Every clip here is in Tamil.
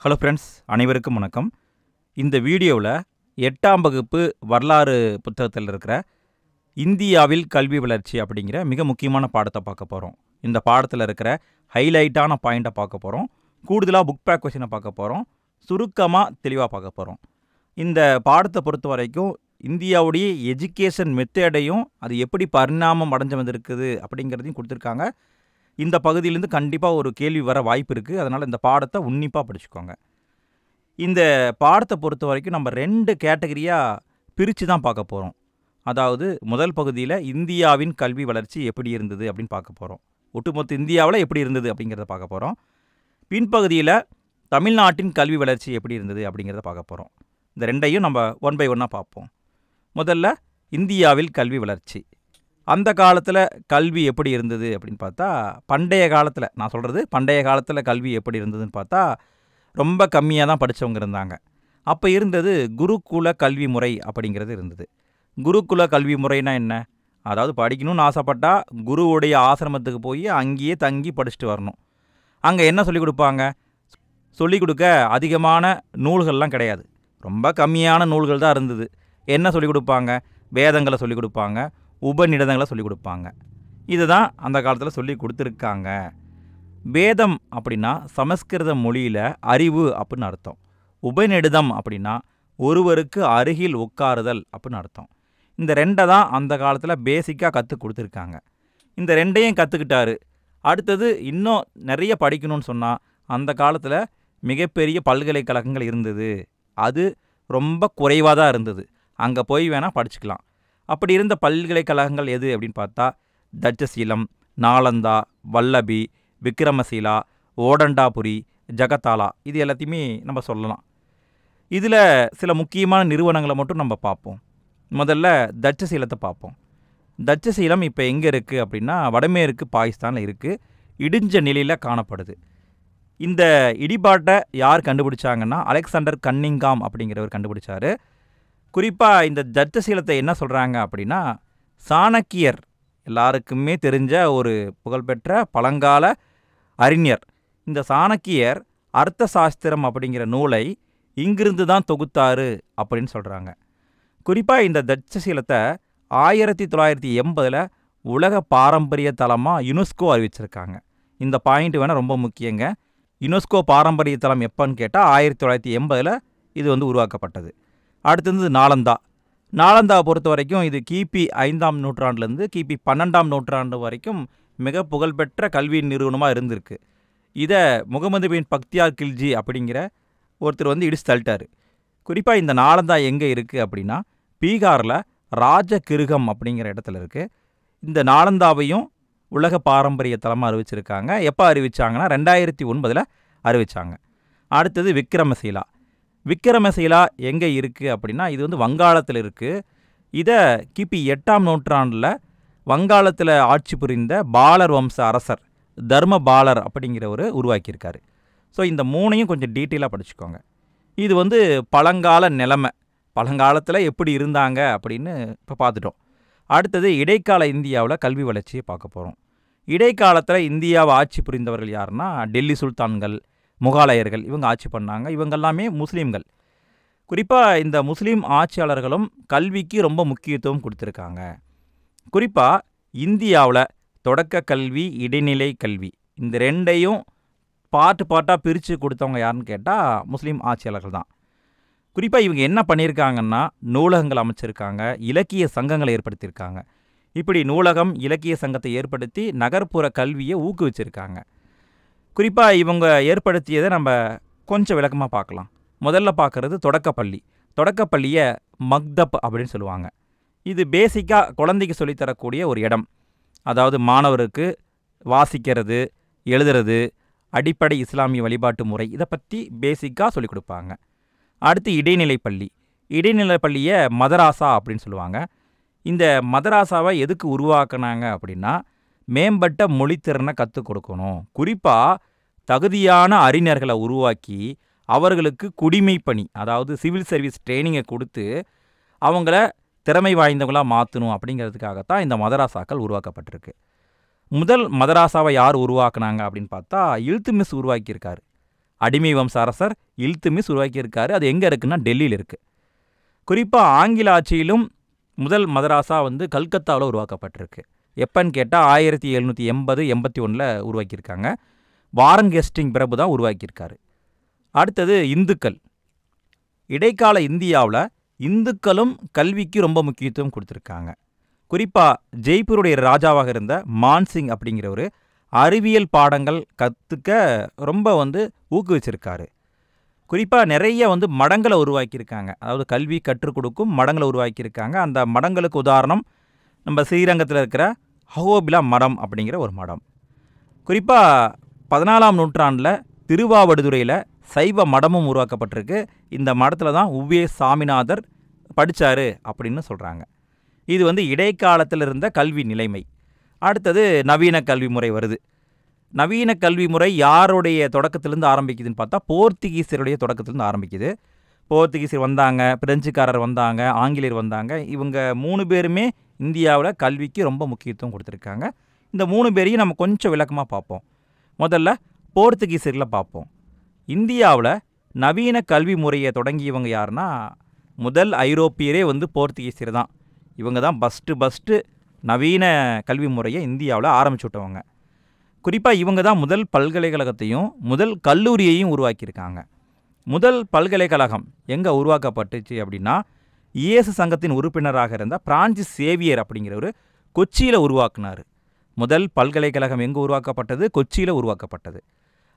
ஹலோ ஃப்ரெண்ட்ஸ், அனைவருக்கும் வணக்கம். இந்த வீடியோவில் 8ஆம் வகுப்பு வரலாறு புத்தகத்தில் இருக்கிற இந்தியாவில் கல்வி வளர்ச்சி அப்படிங்கிற மிக முக்கியமான பாடத்தை பார்க்க போகிறோம். இந்த பாடத்தில் இருக்கிற ஹைலைட்டான பாயிண்ட்டை பார்க்க போகிறோம். கூடுதலாக புக் பேக் கொஸ்டினை பார்க்க போகிறோம். சுருக்கமாக தெளிவாக பார்க்க போகிறோம். இந்த பாடத்தை பொறுத்த வரைக்கும் இந்தியாவுடைய எஜுகேஷன் மெத்தேடையும் அது எப்படி பரிணாமம் அடைஞ்சு வந்திருக்குது அப்படிங்கிறதையும் கொடுத்துருக்காங்க. இந்த பகுதியிலேருந்து கண்டிப்பாக ஒரு கேள்வி வர வாய்ப்பு இருக்குது. அதனால் இந்த பாடத்தை உன்னிப்பாக படிச்சுக்கோங்க. இந்த பாடத்தை பொறுத்த வரைக்கும் நம்ம 2 கேட்டகரியாக பிரித்து தான் பார்க்க போகிறோம். அதாவது முதல் பகுதியில் இந்தியாவின் கல்வி வளர்ச்சி எப்படி இருந்தது அப்படின்னு பார்க்க போகிறோம். ஒட்டுமொத்த இந்தியாவில் எப்படி இருந்தது அப்படிங்கிறத பார்க்க போகிறோம். பின்பகுதியில் தமிழ்நாட்டின் கல்வி வளர்ச்சி எப்படி இருந்தது அப்படிங்கிறத பார்க்க போகிறோம். இந்த 2ஐயும் நம்ம ஒன் பை ஒன்னாக பார்ப்போம். முதல்ல இந்தியாவில் கல்வி வளர்ச்சி. அந்த காலத்தில் கல்வி எப்படி இருந்தது அப்படின்னு பார்த்தா, பண்டைய காலத்தில் நான் சொல்கிறது பண்டைய காலத்தில் கல்வி எப்படி இருந்ததுன்னு பார்த்தா ரொம்ப கம்மியாக தான் படித்தவங்க இருந்தாங்க. அப்போ இருந்தது குருகுல கல்வி முறை அப்படிங்கிறது இருந்தது. குருகுல கல்வி முறைனா என்ன? அதாவது படிக்கணும்னு ஆசைப்பட்டால் குருவுடைய ஆசிரமத்துக்கு போய் அங்கேயே தங்கி படிச்சுட்டு வரணும். அங்கே என்ன சொல்லிக் கொடுப்பாங்க? சொல்லிக் கொடுக்க அதிகமான நூல்கள்லாம் கிடையாது. ரொம்ப கம்மியான நூல்கள் தான் இருந்தது. என்ன சொல்லிக் கொடுப்பாங்க? வேதங்களை சொல்லிக் கொடுப்பாங்க, உபநிடதங்களை சொல்லிக் கொடுப்பாங்க. இதுதான் அந்த காலத்தில் சொல்லி கொடுத்துருக்காங்க. வேதம் அப்படின்னா சமஸ்கிருத மொழியில் அறிவு அப்படின்னு அர்த்தம். உபநிடதம் அப்படின்னா ஒருவருக்கு அருகில் உட்காருதல் அப்படின்னு அர்த்தம். இந்த 2 தான் அந்த காலத்தில் பேசிக்காக கற்றுக் கொடுத்துருக்காங்க. இந்த 2ஐயும் கற்றுக்கிட்டாரு. அடுத்தது இன்னும் நிறைய படிக்கணும்னு சொன்னால் அந்த காலத்தில் மிகப்பெரிய பல்கலைக்கழகங்கள் இருந்தது. அது ரொம்ப குறைவாக தான் இருந்தது. அங்கே போய் வேணால் படிச்சுக்கலாம். அப்படி இருந்த பல்கலைக்கழகங்கள் எது அப்படின்னு பார்த்தா தட்சசீலம், நாலந்தா, வல்லபி, விக்ரமசீலா, ஓடண்டாபுரி, ஜகத்தாலா, இது எல்லாத்தையுமே நம்ம சொல்லலாம். இதில் சில முக்கியமான நிறுவனங்களை மட்டும் நம்ம பார்ப்போம். முதல்ல தட்சசீலத்தை பார்ப்போம். தட்சசீலம் இப்போ எங்கே இருக்குது அப்படின்னா வடமேற்கு பாகிஸ்தானில் இருக்குது. இடிஞ்ச நிலையில் காணப்படுது. இந்த இடிபாட்டை யார் கண்டுபிடிச்சாங்கன்னா அலெக்சாண்டர் கன்னிங்காம் அப்படிங்கிறவர் கண்டுபிடிச்சார். குறிப்பாக இந்த தட்சசீலத்தை என்ன சொல்கிறாங்க அப்படின்னா, சாணக்கியர் எல்லாருக்குமே தெரிஞ்ச ஒரு புகழ்பெற்ற பழங்கால அறிஞர். இந்த சாணக்கியர் அர்த்த சாஸ்திரம் அப்படிங்கிற நூலை இங்கிருந்து தான் தொகுத்தாரு அப்படின்னு சொல்கிறாங்க. குறிப்பாக இந்த தட்சசீலத்தை 1980 உலக பாரம்பரிய தலமாக யுனெஸ்கோ அறிவிச்சிருக்காங்க. இந்த பாயிண்ட் வேணால் ரொம்ப முக்கியங்க. யுனெஸ்கோ பாரம்பரிய தலம் எப்போன்னு கேட்டால் 1980 இது உருவாக்கப்பட்டது. அடுத்தது நாலந்தா. நாலந்தாவை பொறுத்த வரைக்கும் இது கிபி 5ஆம் நூற்றாண்டுலேருந்து கிபி 12ஆம் நூற்றாண்டு வரைக்கும் மிக புகழ்பெற்ற கல்வி நிறுவனமாக இருந்திருக்கு. இதை முகமது பின் பக்தியார் கில்ஜி அப்படிங்கிற ஒருத்தர் இடிச்சு தள்ளிட்டார். குறிப்பாக இந்த நாலந்தா எங்கே இருக்குது அப்படின்னா பீகாரில் ராஜகிருகம் அப்படிங்கிற இடத்துல இருக்குது. இந்த நாலந்தாவையும் உலக பாரம்பரிய தலமாக அறிவிச்சிருக்காங்க. எப்போ அறிவிச்சாங்கன்னா 2009 அறிவித்தாங்க. அடுத்தது விக்ரமசீலா. விக்ரமசீலா எங்கே இருக்குது அப்படின்னா இது வங்காளத்தில் இருக்குது. இதை கிபி 8ஆம் நூற்றாண்டில் வங்காளத்தில் ஆட்சி புரிந்த பாலர் வம்ச அரசர் தர்மபாலர் அப்படிங்கிறவர் உருவாக்கியிருக்காரு. ஸோ இந்த 3ஐயும் கொஞ்சம் டீட்டெயிலாக படிச்சுக்கோங்க. இது பழங்கால நிலைமை, பழங்காலத்தில் எப்படி இருந்தாங்க அப்படின்னு இப்போ பார்த்துட்டோம். அடுத்தது இடைக்கால இந்தியாவில் கல்வி வளர்ச்சியை பார்க்க போகிறோம். இடைக்காலத்தில் இந்தியாவை ஆட்சி புரிந்தவர்கள் யாருன்னா டெல்லி சுல்தான்கள், முகாலயர்கள், இவங்க ஆட்சி பண்ணாங்க. இவங்கெல்லாமே முஸ்லீம்கள். குறிப்பாக இந்த முஸ்லீம் ஆட்சியாளர்களும் கல்விக்கு ரொம்ப முக்கியத்துவம் கொடுத்துருக்காங்க. குறிப்பாக இந்தியாவில் தொடக்க கல்வி, இடைநிலை கல்வி, இந்த 2ஐயும் பார்ட்டாக பிரித்து கொடுத்தவங்க யாருன்னு கேட்டால் முஸ்லீம் ஆட்சியாளர்கள் தான். குறிப்பாக இவங்க என்ன பண்ணியிருக்காங்கன்னா நூலகங்கள் அமைச்சிருக்காங்க, இலக்கிய சங்கங்களை ஏற்படுத்தியிருக்காங்க. இப்படி நூலகம், இலக்கிய சங்கத்தை ஏற்படுத்தி நகர்ப்புற கல்வியை ஊக்குவிச்சிருக்காங்க. குறிப்பாக இவங்க ஏற்படுத்தியதை நம்ம கொஞ்சம் விளக்கமாக பார்க்கலாம். முதல்ல பார்க்குறது தொடக்கப்பள்ளி. தொடக்கப்பள்ளியை மக்தப் அப்படின்னு சொல்லுவாங்க. இது பேசிக்காக குழந்தைக்கு சொல்லித்தரக்கூடிய ஒரு இடம். அதாவது மாணவருக்கு வாசிக்கிறது, எழுதுறது, அடிப்படை இஸ்லாமிய வழிபாட்டு முறை, இதை பற்றி பேசிக்காக சொல்லிக் கொடுப்பாங்க. அடுத்து இடைநிலை பள்ளி. இடைநிலை பள்ளியை மதராசா அப்படின்னு சொல்லுவாங்க. இந்த மதராசாவை எதுக்கு உருவாக்குனாங்க அப்படின்னா மேம்பட்ட மொழித்திறனை கற்றுக் கொடுக்கணும். குறிப்பாக தகுதியான அறிஞர்களை உருவாக்கி அவர்களுக்கு குடிமை பணி, அதாவது சிவில் சர்வீஸ் ட்ரைனிங்கை கொடுத்து அவங்கள திறமை வாய்ந்தவங்களாக மாற்றணும் அப்படிங்கிறதுக்காகத்தான் இந்த மதராசாக்கள் உருவாக்கப்பட்டிருக்கு. முதல் மதராசாவை யார் உருவாக்குனாங்க அப்படின்னு பார்த்தா இல்துமிஸ் உருவாக்கியிருக்காரு. அடிமை வம்ச அரசர் இல்துமிஸ் உருவாக்கியிருக்காரு. அது எங்கே இருக்குன்னா டெல்லியில் இருக்குது. குறிப்பாக ஆங்கில ஆட்சியிலும் முதல் மதராசா வந்து கல்கத்தாவில் உருவாக்கப்பட்டிருக்கு. எப்போன்னு கேட்டால் 1780-81 உருவாக்கியிருக்காங்க. வாரன் ஹேஸ்டிங் பிரபு தான் உருவாக்கியிருக்காரு. அடுத்தது இந்துக்கள். இடைக்கால இந்தியாவில் இந்துக்களும் கல்விக்கு ரொம்ப முக்கியத்துவம் கொடுத்துருக்காங்க. குறிப்பாக ஜெய்ப்பூருடைய ராஜாவாக இருந்த மான்சிங் அப்படிங்கிறவர் அறிவியல் பாடங்கள் கற்றுக்க ரொம்ப வந்து ஊக்குவிச்சிருக்காரு. குறிப்பாக நிறைய வந்து மடங்களை உருவாக்கியிருக்காங்க. அதாவது கல்வி கற்றுக் கொடுக்கும் மடங்களை உருவாக்கியிருக்காங்க. அந்த மடங்களுக்கு உதாரணம் நம்ம ஸ்ரீரங்கத்தில் இருக்கிற அஹோபிலா மடம் அப்படிங்கிற ஒரு மடம். குறிப்பாக 14ஆம் நூற்றாண்டில் திருவாவடுதுறையில் சைவ மடமும் உருவாக்கப்பட்டிருக்கு. இந்த மடத்தில் தான் உவே சாமிநாதர் படித்தார் அப்படின்னு சொல்கிறாங்க. இது வந்து இடைக்காலத்தில் இருந்த கல்வி நிலைமை. அடுத்தது நவீன கல்வி முறை வருது. நவீன கல்வி முறை யாருடைய தொடக்கத்திலேருந்து ஆரம்பிக்குதுன்னு பார்த்தா போர்த்துகீசியருடைய தொடக்கத்திலேருந்து ஆரம்பிக்குது. போர்த்துகீசியர் வந்தாங்க, பிரெஞ்சுக்காரர் வந்தாங்க, ஆங்கிலேயர் வந்தாங்க. இவங்க 3 பேருமே இந்தியாவில் கல்விக்கு ரொம்ப முக்கியத்துவம் கொடுத்துருக்காங்க. இந்த 3 பேரையும் நம்ம கொஞ்சம் விளக்கமாக பார்ப்போம். முதல்ல போர்த்துகீசியர்களை பார்ப்போம். இந்தியாவில் நவீன கல்வி முறையை தொடங்கியவங்க யாருன்னா முதல் ஐரோப்பியரே வந்து போர்த்துகீசியர் தான். இவங்க தான் ஃபஸ்ட்டு நவீன கல்வி முறையை இந்தியாவில் ஆரம்பிச்சு விட்டவங்க. குறிப்பாக இவங்க தான் முதல் பல்கலைக்கழகத்தையும் முதல் கல்லூரியையும் உருவாக்கியிருக்காங்க. முதல் பல்கலைக்கழகம் எங்கே உருவாக்கப்பட்டுச்சு அப்படின்னா இயேசு சங்கத்தின் உறுப்பினராக இருந்த பிரான்சிஸ் சேவியர் அப்படிங்கிறவர் கொச்சியில் உருவாக்குனார். முதல் பல்கலைக்கழகம் எங்கே உருவாக்கப்பட்டது? கொச்சியில் உருவாக்கப்பட்டது.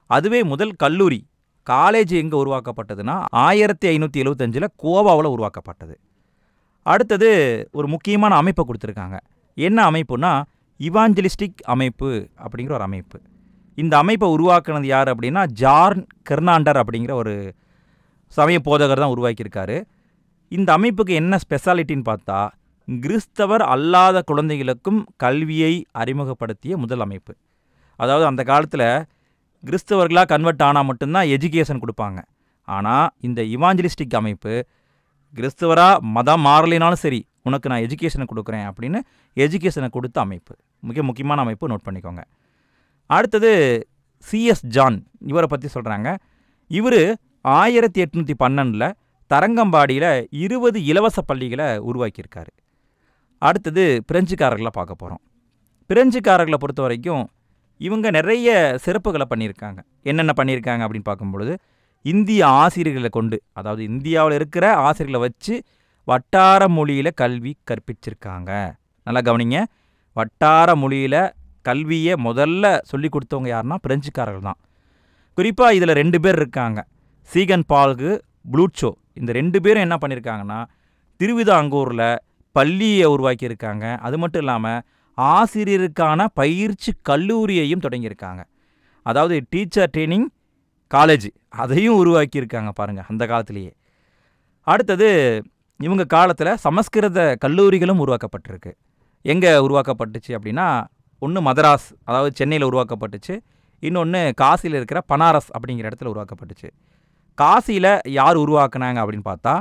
அதுவே முதல் கல்லூரி காலேஜ் எங்கே உருவாக்கப்பட்டதுன்னா 1575 கோவாவில் உருவாக்கப்பட்டது. அடுத்தது ஒரு முக்கியமான அமைப்பை கொடுத்துருக்காங்க. என்ன அமைப்புனா இவாஞ்சலிஸ்டிக் அமைப்பு அப்படிங்கிற ஒரு அமைப்பு. இந்த அமைப்பை உருவாக்குனது யார் அப்படின்னா ஜான் கெர்னாண்டர் அப்படிங்கிற ஒரு சமய போதகர் தான் உருவாக்கியிருக்காரு. இந்த அமைப்புக்கு என்ன ஸ்பெஷாலிட்டின்னு பார்த்தா கிறிஸ்தவர் அல்லாத குழந்தைகளுக்கும் கல்வியை அறிமுகப்படுத்திய முதல் அமைப்பு. அதாவது அந்த காலத்தில் கிறிஸ்தவர்களாக கன்வெர்ட் ஆனால் மட்டும்தான் எஜுகேஷன் கொடுப்பாங்க. ஆனால் இந்த இவாஞ்சலிஸ்டிக் அமைப்பு கிறிஸ்தவராக மதம் மாறலினாலும் சரி உனக்கு நான் எஜுகேஷனை கொடுக்குறேன் அப்படின்னு எஜுகேஷனை கொடுத்த அமைப்பு. மிக முக்கியமான அமைப்பு, நோட் பண்ணிக்கோங்க. அடுத்தது சிஎஸ் ஜான், இவரை பற்றி சொல்கிறாங்க. இவர் 1812 தரங்கம்பாடியில் 20 இலவச பள்ளிகளை உருவாக்கியிருக்காரு. அடுத்தது பிரெஞ்சுக்காரர்களை பார்க்க போகிறோம். பிரெஞ்சுக்காரர்களை பொறுத்த வரைக்கும் இவங்க நிறைய சிறப்புகளை பண்ணியிருக்காங்க. என்னென்ன பண்ணியிருக்காங்க அப்படின்னு பார்க்கும்பொழுது இந்திய ஆசிரியர்களை கொண்டு, அதாவது இந்தியாவில் இருக்கிற ஆசிரியர்களை வச்சு வட்டார மொழியில் கல்வி கற்பிச்சிருக்காங்க. நல்லா கவனிங்க, வட்டார மொழியில் கல்வியை முதல்ல சொல்லி கொடுத்தவங்க யாருன்னா பிரெஞ்சுக்காரர்கள் தான். குறிப்பாக இதில் 2 பேர் இருக்காங்க, சீகன் பால்கு, ப்ளூட்சோ. இந்த 2 பேரும் என்ன பண்ணியிருக்காங்கன்னா திருவிதாங்கூரில் பள்ளியை உருவாக்கியிருக்காங்க. அது மட்டும் இல்லாமல் ஆசிரியருக்கான பயிற்சி கல்லூரியையும் தொடங்கியிருக்காங்க. அதாவது டீச்சர் ட்ரைனிங் காலேஜ் அதையும் உருவாக்கியிருக்காங்க பாருங்கள் அந்த காலத்திலேயே. அடுத்தது இவங்க காலத்தில் சமஸ்கிருத கல்லூரிகளும் உருவாக்கப்பட்டிருக்கு. எங்கே உருவாக்கப்பட்டுச்சு அப்படின்னா ஒன்று மதராஸ், அதாவது சென்னையில் உருவாக்கப்பட்டுச்சு. இன்னொன்று காசியில் இருக்கிற பனாரஸ் அப்படிங்கிற இடத்துல உருவாக்கப்பட்டுச்சு. காசியில் யார் உருவாக்குனாங்க அப்படின்னு பார்த்தா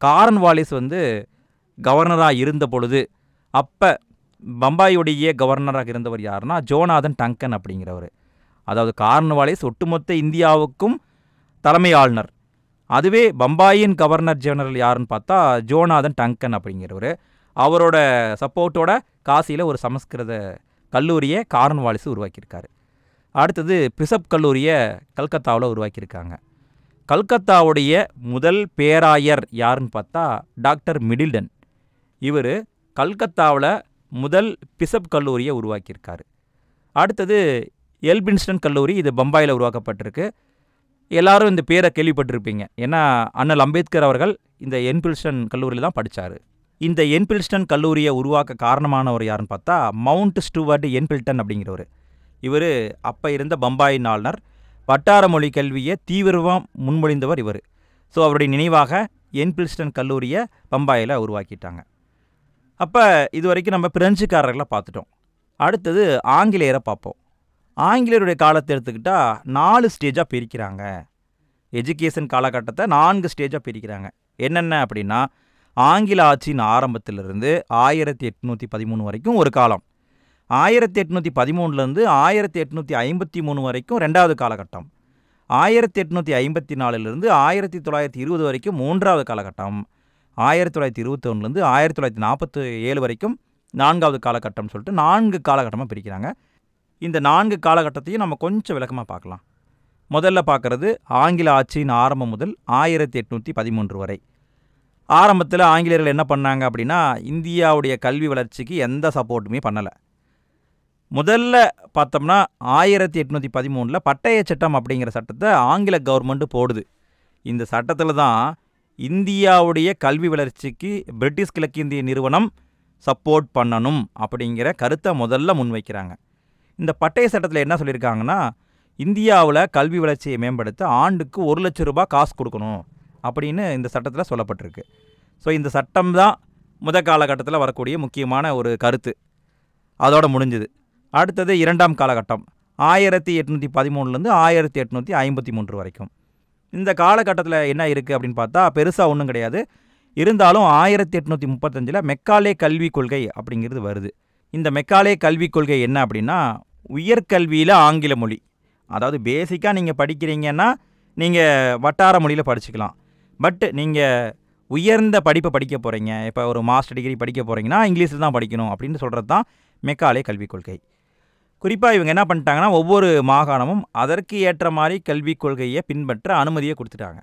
காரன்வாலிஸ் வந்து கவர்னராக இருந்த பொழுது அப்போ பம்பாயுடைய கவர்னராக இருந்தவர் யாருன்னா ஜோனாதன் டங்கன் அப்படிங்கிறவர். அதாவது காரன்வாலிஸ் ஒட்டுமொத்த இந்தியாவுக்கும் தலைமை ஆளுநர். அதுவே பம்பாயின் கவர்னர் ஜெனரல் யாருன்னு பார்த்தா ஜோனாதன் டங்கன் அப்படிங்கிறவர். அவரோட சப்போர்ட்டோட காசியில் ஒரு சமஸ்கிருத கல்லூரியை காரன்வாலிஸ் உருவாக்கியிருக்காரு. அடுத்தது பிசப் கல்லூரியை கல்கத்தாவில் உருவாக்கியிருக்காங்க. கல்கத்தாவுடைய முதல் பேராயர் யாருன்னு பார்த்தா டாக்டர் மிடில்டன். இவர் கல்கத்தாவில் முதல் பிசப் கல்லூரியை உருவாக்கியிருக்காரு. அடுத்தது எல்பின்ஸ்டன் கல்லூரி, இது பம்பாயில் உருவாக்கப்பட்டிருக்கு. எல்லாரும் இந்த பேரை கேள்விப்பட்டிருப்பீங்க. ஏன்னா அண்ணல் அம்பேத்கர் அவர்கள் இந்த எல்பின்ஸ்டன் கல்லூரியில் தான் படித்தார். இந்த எல்பின்ஸ்டன் கல்லூரியை உருவாக்க காரணமானவர் யாருன்னு பார்த்தா மவுண்ட் ஸ்டூவர்ட் எல்பின்ஸ்டன் அப்படிங்கிறவர். இவர் அப்போ இருந்த பம்பாயின் ஆளுநர். வட்டார மொழி கல்வியை தீவிரமாக முன்மொழிந்தவர் இவர். ஸோ அவருடைய நினைவாக எல்பின்ஸ்டன் கல்லூரியை பம்பாயில் உருவாக்கிட்டாங்க. அப்போ இது வரைக்கும் நம்ம பிரெஞ்சுக்காரர்களை பார்த்துட்டோம். அடுத்தது ஆங்கிலேயரை பார்ப்போம். ஆங்கிலேயருடைய காலத்தை எடுத்துக்கிட்டால் 4 ஸ்டேஜாக பிரிக்கிறாங்க. எஜுகேஷன் காலகட்டத்தை 4 ஸ்டேஜாக பிரிக்கிறாங்க. என்னென்ன அப்படின்னா ஆங்கில ஆட்சியின் ஆரம்பத்திலிருந்து 1813 வரைக்கும் ஒரு காலம், 1813 1853 வரைக்கும் 2வது காலகட்டம், 1854லிருந்து 1920 வரைக்கும் 3வது காலகட்டம், 1921லேருந்து 1947 வரைக்கும் 4வது காலகட்டம் சொல்லிட்டு 4 காலகட்டமாக பிரிக்கிறாங்க. இந்த 4 காலகட்டத்தையும் நம்ம கொஞ்சம் விளக்கமாக பார்க்கலாம். முதல்ல பார்க்குறது ஆங்கில ஆட்சியின் ஆரம்பம் முதல் 1813 வரை. ஆரம்பத்தில் ஆங்கிலேயர்கள் என்ன பண்ணாங்க அப்படின்னா, இந்தியாவுடைய கல்வி வளர்ச்சிக்கு எந்த சப்போர்ட்டுமே பண்ணலை. முதல்ல பார்த்தோம்னா 1813 பட்டய சட்டம் அப்படிங்கிற சட்டத்தை ஆங்கில கவர்மெண்ட்டு போடுது. இந்த சட்டத்தில் தான் இந்தியாவுடைய கல்வி வளர்ச்சிக்கு பிரிட்டிஷ் கிழக்கிந்திய நிறுவனம் சப்போர்ட் பண்ணணும் அப்படிங்கிற கருத்தை முதல்ல முன்வைக்கிறாங்க. இந்த பட்டய சட்டத்தில் என்ன சொல்லியிருக்காங்கன்னா, இந்தியாவில் கல்வி வளர்ச்சியை மேம்படுத்த ஆண்டுக்கு 1 லட்சம் ரூபாய் காசு கொடுக்கணும் அப்படின்னு இந்த சட்டத்தில் சொல்லப்பட்டிருக்கு. ஸோ இந்த சட்டம் தான் காலகட்டத்தில் வரக்கூடிய முக்கியமான ஒரு கருத்து. அதோட முடிஞ்சுது. அடுத்தது 2ஆம் காலகட்டம் 1813லேருந்து 1853 வரைக்கும். இந்த காலகட்டத்தில் என்ன இருக்குது அப்படின்னு பார்த்தா பெருசாக ஒன்றும் கிடையாது. இருந்தாலும் 1835 மெக்காலே கல்விக் கொள்கை அப்படிங்கிறது வருது. இந்த மெக்காலே கல்விக் கொள்கை என்ன அப்படின்னா, உயர்கல்வியில் ஆங்கில மொழி, அதாவது பேசிக்காக நீங்கள் படிக்கிறீங்கன்னா நீங்கள் வட்டார மொழியில் படிச்சுக்கலாம். பட் நீங்கள் உயர்ந்த படிப்பை படிக்க போகிறீங்க, இப்போ ஒரு மாஸ்டர் டிகிரி படிக்க போகிறீங்கன்னா இங்கிலீஷில் தான் படிக்கணும் அப்படின்னு சொல்கிறது தான் மெக்காலே கல்விக் கொள்கை. குறிப்பாக இவங்க என்ன பண்ணிட்டாங்கன்னா, ஒவ்வொரு மாகாணமும் அதற்கு ஏற்ற மாதிரி கல்விக் கொள்கையை பின்பற்ற அனுமதியை கொடுத்துட்டாங்க.